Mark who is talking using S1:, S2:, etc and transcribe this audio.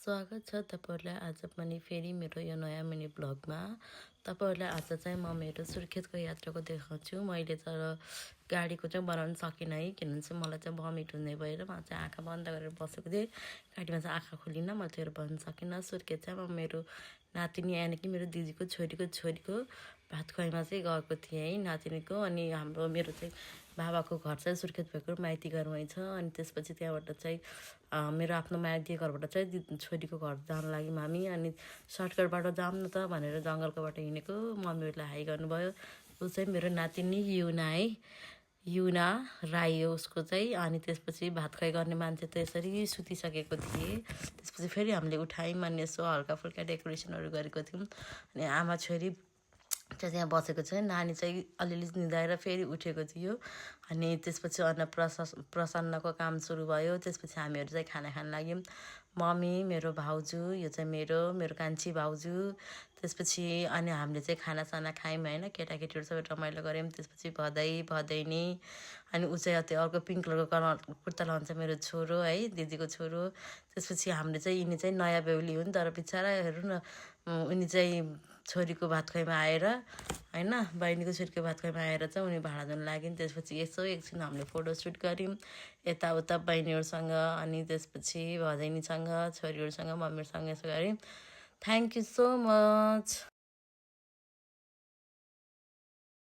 S1: स्वागत छ तपाईँहरूलाई आज पनि फेरि मेरो यो नयाँ मिनी ब्लगमा। तपाईँहरूलाई आज चाहिँ म मेरो सुर्खेतको यात्राको देखाउँछु। मैले तर गाडीको चाहिँ बनाउन सकिनँ है, किनभने चाहिँ मलाई चाहिँ भमिट हुने भएर म चाहिँ आँखा बन्द गरेर बसेको थिएँ। गाडीमा चाहिँ आँखा खोलिनँ, म त्यो भन्न सकिनँ। सुर्खेत चाहिँ म मेरो नातिनी यानि कि मेरो दिदीको छोरीको भात खुवाइमा चाहिँ गएको थिएँ है नातिनीको। अनि हाम्रो मेरो चाहिँ बाबाको घर चाहिँ सुर्खेत भएको माइती घरमै छ। अनि त्यसपछि त्यहाँबाट चाहिँ मेरो आफ्नो माइती घरबाट चाहिँ छोरीको घर जान लाग्यौँ हामी। अनि सर्टकटबाट जाऊँ न त भनेर जङ्गलको बाटो हिँडेको। मम्मीहरूले हाई गर्नुभयो। ऊ चाहिँ मेरो नातिनी युना है, युना राई हो उसको चाहिँ। अनि त्यसपछि भात खुवाइ गर्ने मान्छे त यसरी सुतिसकेको थिएँ। त्यसपछि फेरि हामीले उठायौँ अनि यसो हल्का फुल्का डेकोरेसनहरू गरेको थियौँ। अनि आमा छोरी चाहिँ त्यहाँ बसेको छ। नानी चाहिँ अलिअलि निदाएर फेरि उठेको थियो। अनि त्यसपछि प्रसन्नको काम सुरु भयो। त्यसपछि हामीहरू चाहिँ खाना खान लाग्यौँ। मम्मी, मेरो भाउजू, यो चाहिँ मेरो कान्छी भाउजू। त्यसपछि अनि हामीले चाहिँ खानासाना खायौँ होइन, केटाकेटीहरू सबै रमाइलो गऱ्यौँ। त्यसपछि भदैनी अनि ऊ चाहिँ त्यो अर्को पिङ्क कलरको कुर्ता लगाउँछ मेरो छोरो है, दिदीको छोरो। त्यसपछि हामीले चाहिँ यिनी चाहिँ नयाँ बेहुली हुन्, तर बिचरा हेर्नु न, उनी चाहिँ छोरीको भात खुवाइमा आएर होइन, बहिनीको छोरीको भात खुवाइमा आएर चाहिँ उनी भाँडा धुन लाग्यौँ। त्यसपछि यसो एकछिन हामीले फोटोसुट गऱ्यौँ यताउता बहिनीहरूसँग। अनि त्यसपछि भदैनीसँग, छोरीहरूसँग, मम्मीहरूसँग यसो गऱ्यौँ। Thank you so much.